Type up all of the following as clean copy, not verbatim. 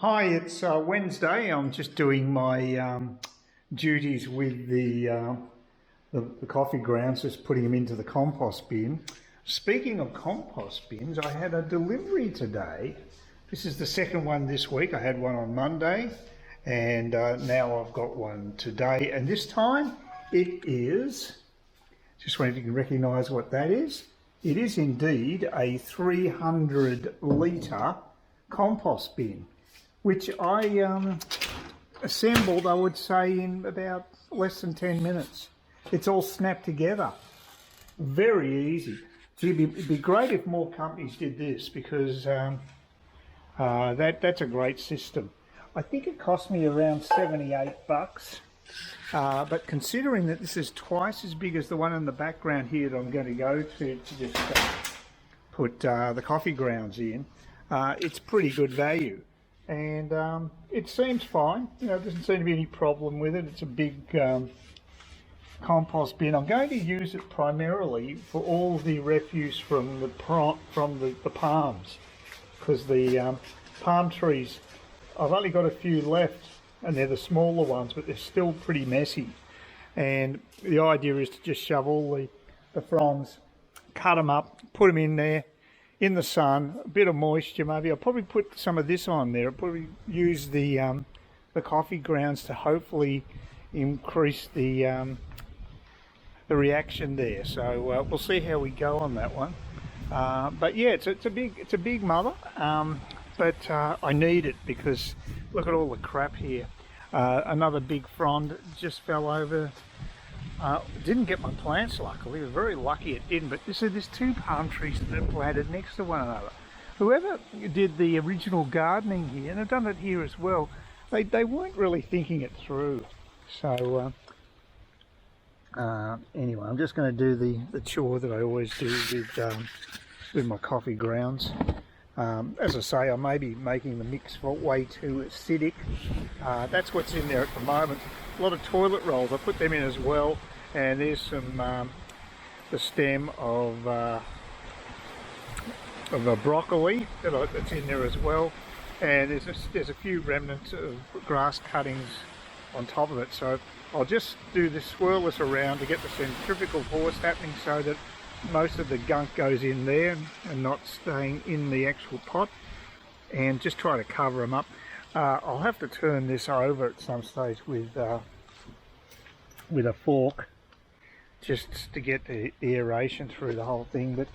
Hi, it's Wednesday. I'm just doing my duties with the coffee grounds, just putting them into the compost bin. Speaking of compost bins, I had a delivery today. This is the second one this week. I had one on Monday, and now I've got one today. And this time it is, just wondering if you can recognise what that is. It is indeed a 300 litre compost bin, which I assembled, I would say, in about less than 10 minutes. It's all snapped together. Very easy. It'd be great if more companies did this, because that's a great system. I think it cost me around 78 bucks. But considering that this is twice as big as the one in the background here that I'm going to go to just put the coffee grounds in, it's pretty good value. And it seems fine. You know, there doesn't seem to be any problem with it. It's a big compost bin. I'm going to use it primarily for all the refuse from the palms, because the palm trees, I've only got a few left, and they're the smaller ones, but they're still pretty messy. And the idea is to just shove all the fronds, cut them up, put them in there, in the sun, a bit of moisture maybe. I'll probably put some of this on there. I'll probably use the coffee grounds to hopefully increase the reaction there. So we'll see how we go on that one. But yeah, it's a big mother. But I need it because look at all the crap here. Another big frond just fell over. Didn't get my plants, luckily. We're very lucky it didn't. But there's two palm trees that are planted next to one another. Whoever did the original gardening here, and I've done it here as well, they weren't really thinking it through. So anyway, I'm just going to do the chore that I always do with my coffee grounds. As I say, I may be making the mix way too acidic. That's what's in there at the moment. A lot of toilet rolls, I put them in as well. And there's some the stem of a broccoli that's in there as well. And there's a few remnants of grass cuttings on top of it. So I'll just swirl this around to get the centrifugal force happening, so that most of the gunk goes in there and not staying in the actual pot, and just try to cover them up. I'll have to turn this over at some stage with a fork, just to get the aeration through the whole thing. But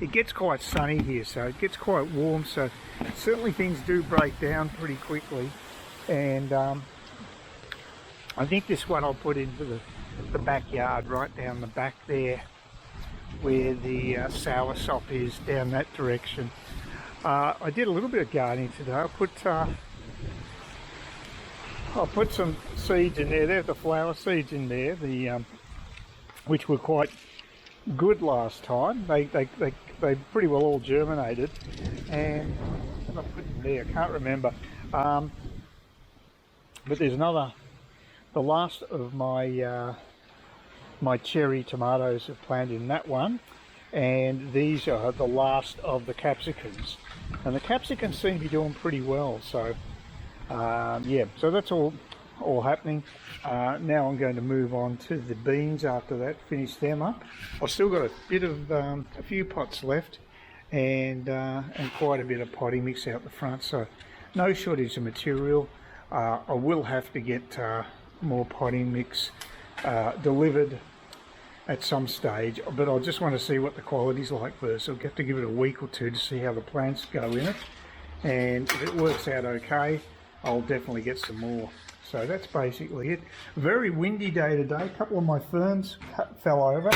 it gets quite sunny here, so it gets quite warm, so certainly things do break down pretty quickly. And I think this one I'll put into the backyard, right down the back there where the soursop is, down that direction. I did a little bit of gardening today. I'll put some seeds in there. There's the flower seeds in there, which were quite good last time. They pretty well all germinated, and I put them there. I can't remember. But there's another. The last of my my cherry tomatoes are planted in that one, and these are the last of the capsicums. And the capsicums seem to be doing pretty well. So yeah, so that's all happening. Now I'm going to move on to the beans after that, finish them up. I've still got a bit of a few pots left, and quite a bit of potting mix out the front, so no shortage of material. I will have to get more potting mix delivered at some stage, but I just want to see what the quality's like first. So I'll have to give it a week or two to see how the plants go in it, and if it works out okay, I'll definitely get some more. So that's basically it. Very windy day today. A couple of my ferns fell over,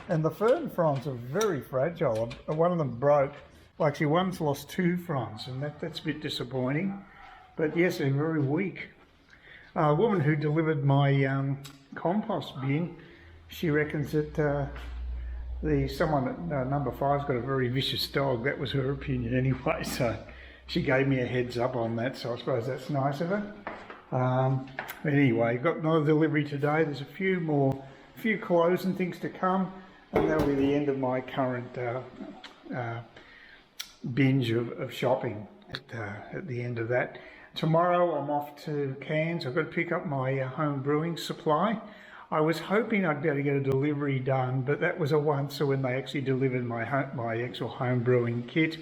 and the fern fronds are very fragile. One of them broke. Well, actually one's lost two fronds, and that's a bit disappointing. But yes, they're very weak. A woman who delivered my compost bin, she reckons that someone at number 5's got a very vicious dog. That was her opinion anyway, so she gave me a heads up on that, so I suppose that's nice of her. Anyway, got another delivery today. There's a few clothes and things to come, and that'll be the end of my current binge of shopping. at the end of that. Tomorrow I'm off to Cairns. I've got to pick up my home brewing supply. I was hoping I'd be able to get a delivery done, but that was a once, so when they actually delivered my actual home brewing kit,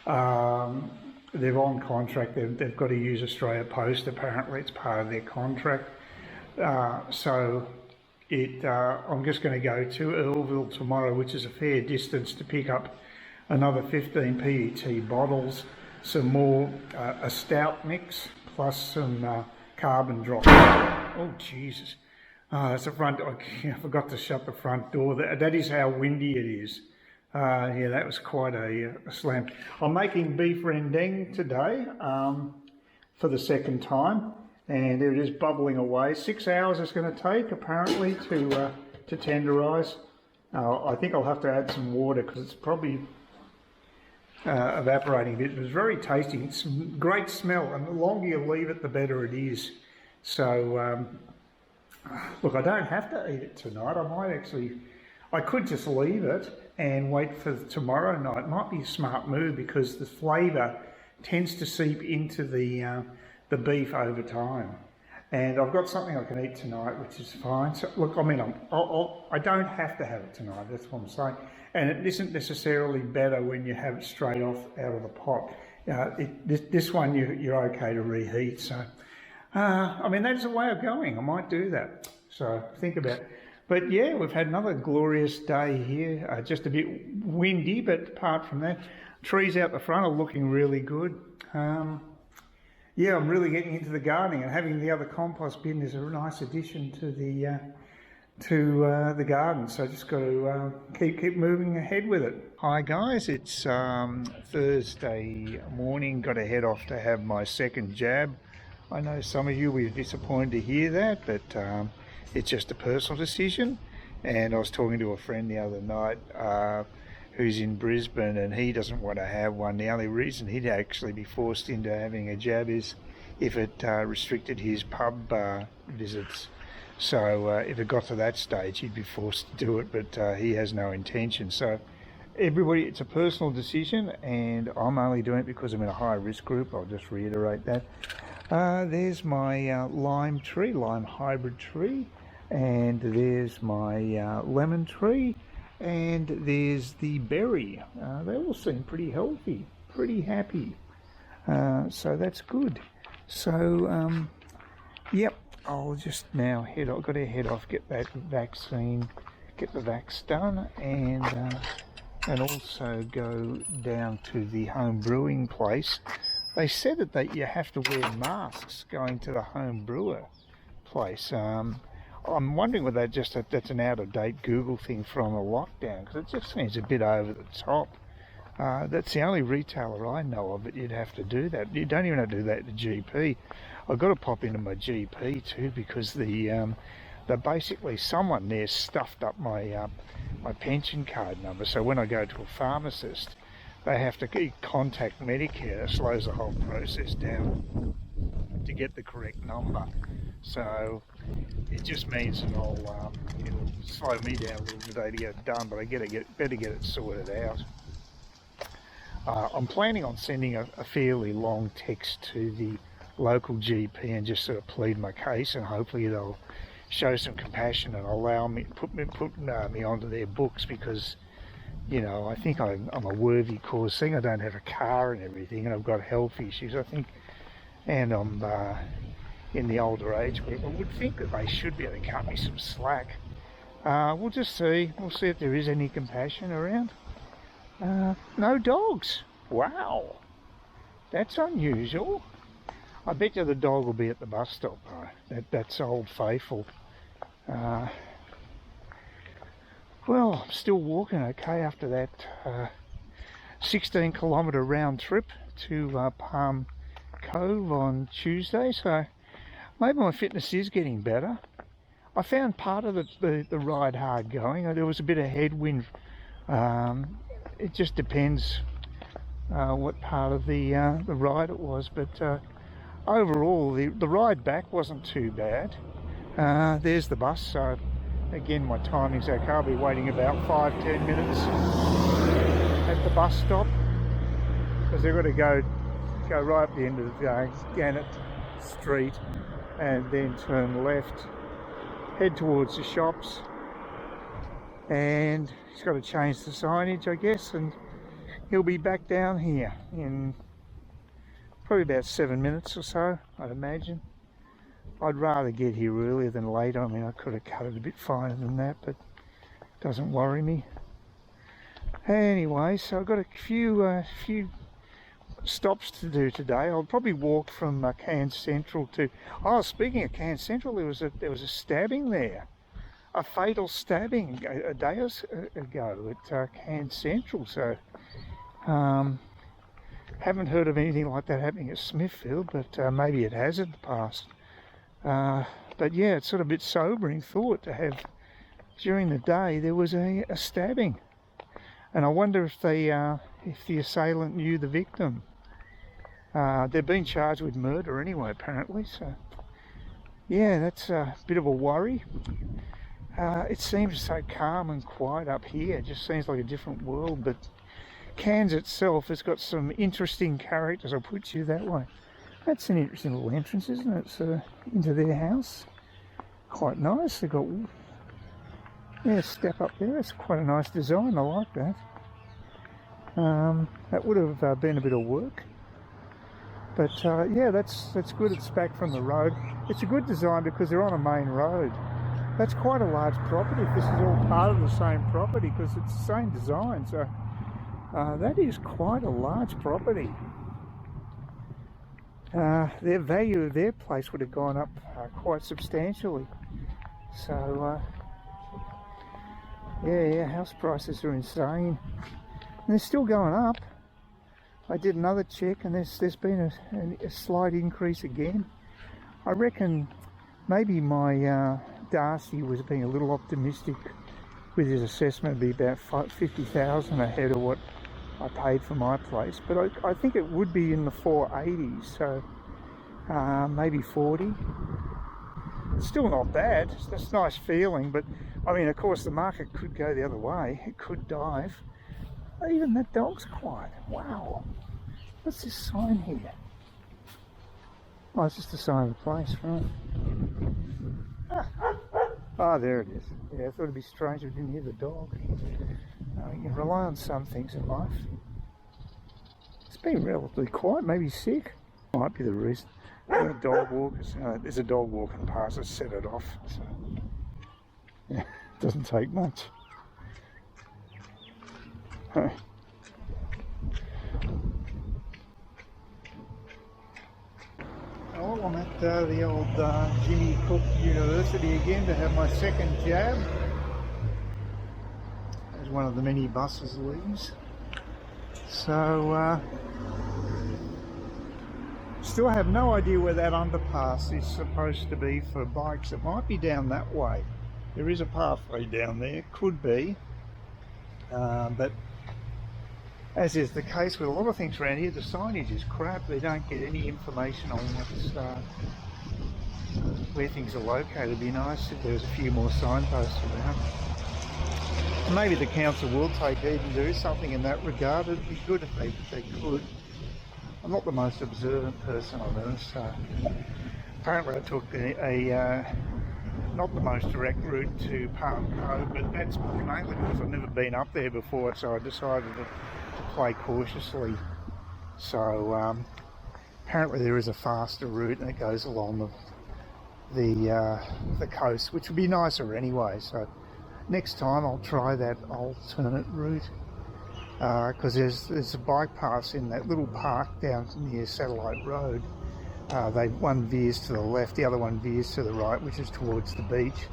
they're on contract. They've got to use Australia Post. Apparently, it's part of their contract. So I'm just going to go to Earlville tomorrow, which is a fair distance, to pick up another 15 PET bottles, some more, a stout mix, plus some carbon drops. Oh, Jesus. That's the front. I forgot to shut the front door. That is how windy it is. Yeah, that was quite a slam. I'm making beef rendang today for the second time, and it is bubbling away. 6 hours it's going to take, apparently, to tenderise. I think I'll have to add some water because it's probably evaporating a bit. It was very tasty. It's great smell, and the longer you leave it, the better it is. So, look, I don't have to eat it tonight. I could just leave it and wait for tomorrow night. It might be a smart move because the flavour tends to seep into the beef over time. And I've got something I can eat tonight, which is fine. So, look, I mean, I don't have to have it tonight, that's what I'm saying. And it isn't necessarily better when you have it straight off out of the pot. This one, you're okay to reheat. So, I mean, that's a way of going. I might do that. So, think about it. But yeah, we've had another glorious day here. Just a bit windy, but apart from that, trees out the front are looking really good. Yeah, I'm really getting into the gardening, and having the other compost bin is a nice addition to the garden. So just got to keep moving ahead with it. Hi guys, it's Thursday morning. Got to head off to have my second jab. I know some of you will be disappointed to hear that, but it's just a personal decision. And I was talking to a friend the other night who's in Brisbane, and he doesn't want to have one. The only reason he'd actually be forced into having a jab is if it restricted his pub visits. So if it got to that stage, he'd be forced to do it, but he has no intention. So everybody, it's a personal decision, and I'm only doing it because I'm in a high risk group. I'll just reiterate that. There's my lime hybrid tree, and there's my lemon tree, and there's the berry. They all seem pretty healthy, pretty happy, so that's good. So yep, I'll just now head off. Got to head off, get that vaccine, get the vax done, and also go down to the home brewing place. They said that you have to wear masks going to the home brewer place. I'm wondering whether that's an out-of-date Google thing from a lockdown, because it just seems a bit over the top. That's the only retailer I know of that you'd have to do that. You don't even have to do that at the GP. I've got to pop into my GP too, because the basically someone there stuffed up my my pension card number. So when I go to a pharmacist, they have to contact Medicare. It slows the whole process down to get the correct number. So it just means that it'll slow me down a little bit to get it done, but I better get it sorted out. I'm planning on sending a fairly long text to the local GP and just sort of plead my case, and hopefully they'll show some compassion and allow me, put me onto their books, because, you know, I think I'm a worthy cause. Seeing I don't have a car and everything, and I've got health issues, I think, and I'm in the older age group, I would think that they should be able to cut me some slack. We'll just see. We'll see if there is any compassion around. No dogs. Wow, that's unusual. I bet you the dog will be at the bus stop though. That's Old Faithful. Well, I'm still walking okay after that 16-kilometre round trip to Palm Cove on Tuesday, so maybe my fitness is getting better. I found part of the ride hard going. There was a bit of headwind. It just depends what part of the ride it was, but overall the ride back wasn't too bad. There's the bus, so again my timing's okay. I'll be waiting about 5-10 minutes at the bus stop, because they've got to go go right up the end of the Gannett Street and then turn left, head towards the shops, and he's got to change the signage, I guess, and he'll be back down here in probably about 7 minutes or so, I'd imagine. I'd rather get here earlier than later. I mean, I could have cut it a bit finer than that, but it doesn't worry me. Anyway, so I've got a few stops to do today. I'll probably walk from Cairns Central to... Oh, speaking of Cairns Central, there was a stabbing there. A fatal stabbing a day ago at Cairns Central. So, haven't heard of anything like that happening at Smithfield, but maybe it has in the past. But yeah, it's sort of a bit sobering thought to have during the day there was a stabbing, and I wonder if the assailant knew the victim. They've been charged with murder anyway, apparently. So yeah, that's a bit of a worry. It seems so calm and quiet up here. It just seems like a different world. But Cairns itself has got some interesting characters, I'll put you that way. That's an interesting little entrance, isn't it? So into their house. Quite nice. They've got, yeah, step up there. It's quite a nice design. I like that. That would have been a bit of work. But yeah, that's good. It's back from the road. It's a good design because they're on a main road. That's quite a large property. This is all part of the same property because it's the same design. So that is quite a large property. Their value of their place would have gone up quite substantially. So yeah, house prices are insane, and they're still going up. I did another check, and there's been a slight increase again. I reckon maybe my Darcy was being a little optimistic with his assessment. It'd be about 50,000 ahead of what I paid for my place, but I think it would be in the 480s, so maybe 40. It's still not bad. That's a nice feeling, but I mean, of course, the market could go the other way. It could dive. Even that dog's quiet. Wow. What's this sign here? Oh, it's just a sign of the place, right? Ah, there it is. Yeah, I thought it'd be strange if we didn't hear the dog. You can rely on some things in life. It's been relatively quiet, maybe sick. Might be the reason. Dog walkers. There's a dog walking past us, set it off. So, yeah, it doesn't take much. Hey. Well, I'm at the old Jimmy Cook University again to have my second jab. As one of the many buses leaves. So, still have no idea where that underpass is supposed to be for bikes. It might be down that way. There is a pathway down there, could be. But as is the case with a lot of things around here, the signage is crap. They don't get any information on where things are located. It'd be nice if there was a few more signposts around. Maybe the council will take heed and do something in that regard. It'd be good if they could. I'm not the most observant person on earth, so apparently I took not the most direct route to Palm Cove, but that's mainly because I've never been up there before, so I decided to play cautiously. So apparently there is a faster route and it goes along the coast, which would be nicer anyway. So next time I'll try that alternate route, because there's a bike paths in that little park down near Satellite Road. One veers to the left, the other one veers to the right, which is towards the beach,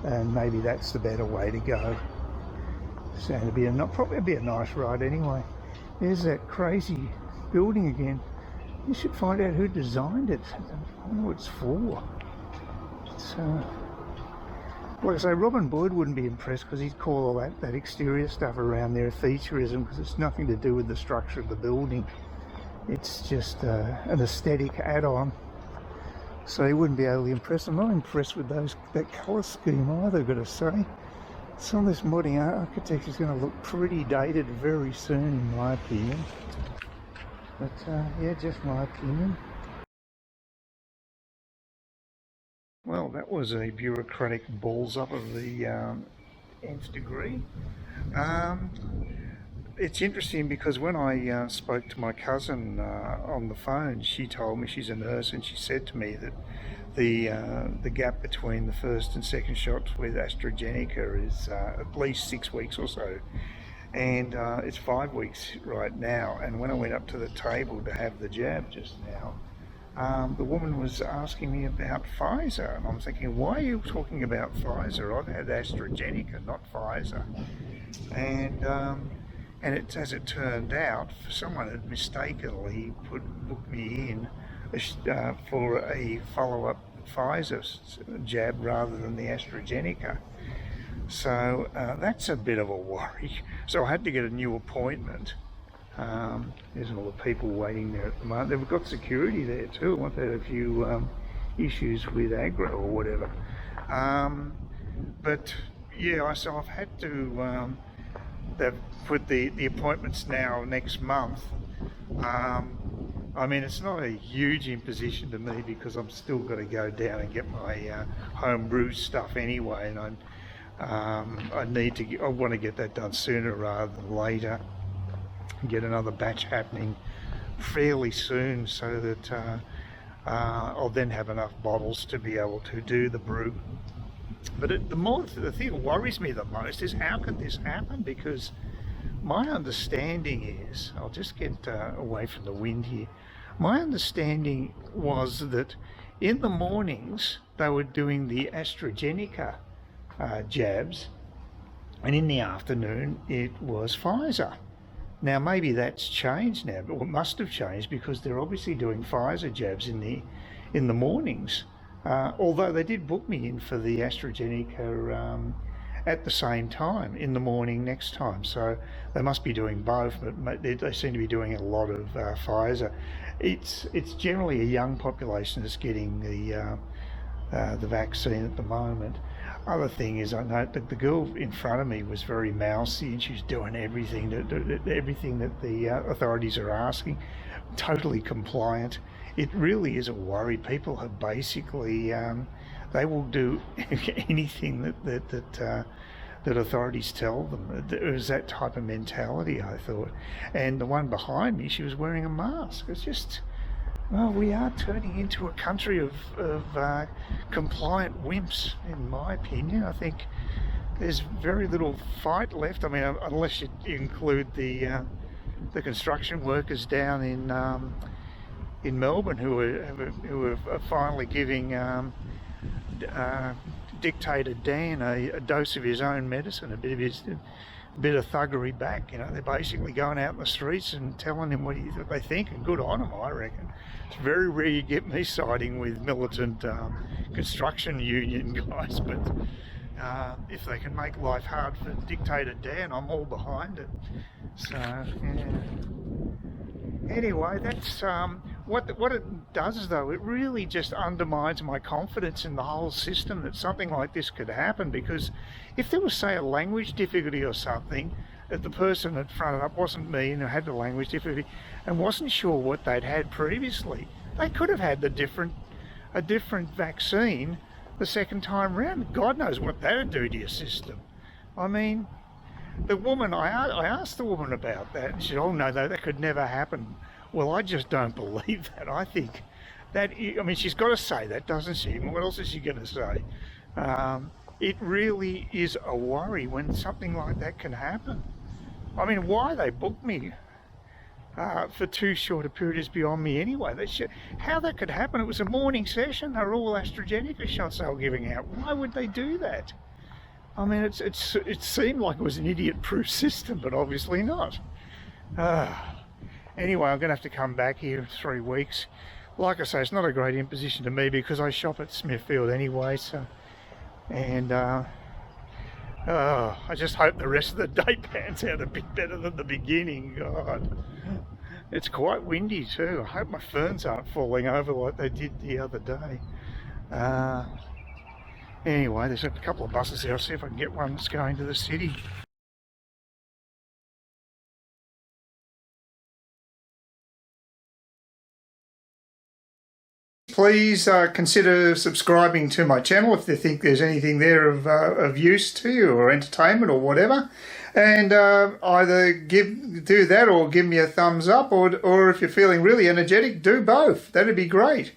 and maybe that's the better way to go. So it'll be probably be a nice ride anyway. There's that crazy building again. You should find out who designed it. I don't know what it's for. It's, like I say, Robin Boyd wouldn't be impressed because he'd call all that exterior stuff around there featureism, because it's nothing to do with the structure of the building. It's just an aesthetic add-on. So he wouldn't be overly impressed. I'm not impressed with that colour scheme either, I've got to say. Some of this modern architecture is going to look pretty dated very soon, in my opinion. But yeah, just my opinion. Well, that was a bureaucratic balls up of the nth degree. Um, it's interesting because when I spoke to my cousin on the phone, she told me, she's a nurse, and she said to me that the gap between the first and second shots with AstraZeneca is at least 6 weeks or so, and it's 5 weeks right now. And when I went up to the table to have the jab just now, the woman was asking me about Pfizer, and I'm thinking, why are you talking about Pfizer? I've had AstraZeneca, not Pfizer. And as it turned out, someone had mistakenly booked me in for a follow-up Pfizer jab rather than the AstraZeneca. So that's a bit of a worry. So I had to get a new appointment. There's all the people waiting there at the moment. They've got security there too. I want to have a few issues with aggro or whatever. But yeah, so I've had to they've put the appointments now next month. I mean, it's not a huge imposition to me because I'm still got to go down and get my home brew stuff anyway, and I want to get that done sooner rather than later. Get another batch happening fairly soon, so that I'll then have enough bottles to be able to do the brew. But the thing that worries me the most is, how could this happen? Because my understanding is, I'll just get away from the wind here. My understanding was that in the mornings they were doing the AstraZeneca jabs, and in the afternoon it was Pfizer. Now maybe that's changed now, but it must have changed because they're obviously doing Pfizer jabs in the mornings. Although they did book me in for the AstraZeneca at the same time in the morning next time, so they must be doing both. But they seem to be doing a lot of Pfizer. It's generally a young population that's getting the vaccine at the moment. Other thing is, I know that the girl in front of me was very mousy, and she's doing everything that the authorities are asking, totally compliant. It really is a worry. People have basically they will do anything that authorities tell them. There's that type of mentality, I thought. And the one behind me, she was wearing a mask. It's just, well, we are turning into a country of compliant wimps, in my opinion. I think there's very little fight left. I mean, unless you include the construction workers down in Melbourne who are finally giving Dictator Dan a dose of his own medicine, a bit of thuggery back. You know, they're basically going out in the streets and telling him what they think, and good on them, I reckon. It's very rare you get me siding with militant construction union guys, but if they can make life hard for Dictator Dan, I'm all behind it. So yeah. Anyway, that's what it does, though. It really just undermines my confidence in the whole system that something like this could happen. Because if there was, say, a language difficulty or something, that the person that fronted up wasn't me and had the language difficulty and wasn't sure what they'd had previously, they could have had a different vaccine the second time round. God knows what that'd do to your system. I mean, the woman, I asked the woman about that, and she said, oh no, that could never happen. Well, I just don't believe that. I think that, I mean, she's got to say that, doesn't she? What else is she going to say? It really is a worry when something like that can happen. I mean, why they booked me for too short a period is beyond me anyway. How that could happen? It was a morning session. They were all AstraZeneca shots they were giving out. Why would they do that? I mean, it seemed like it was an idiot-proof system, but obviously not. Anyway, I'm going to have to come back here in 3 weeks. Like I say, it's not a great imposition to me because I shop at Smithfield anyway. So, and I just hope the rest of the day pans out a bit better than the beginning. God, it's quite windy too. I hope my ferns aren't falling over like they did the other day. Anyway, there's a couple of buses there. I'll see if I can get one that's going to the city. please consider subscribing to my channel if you think there's anything there of use to you or entertainment or whatever. And either do that or give me a thumbs up, or if you're feeling really energetic, do both. That'd be great.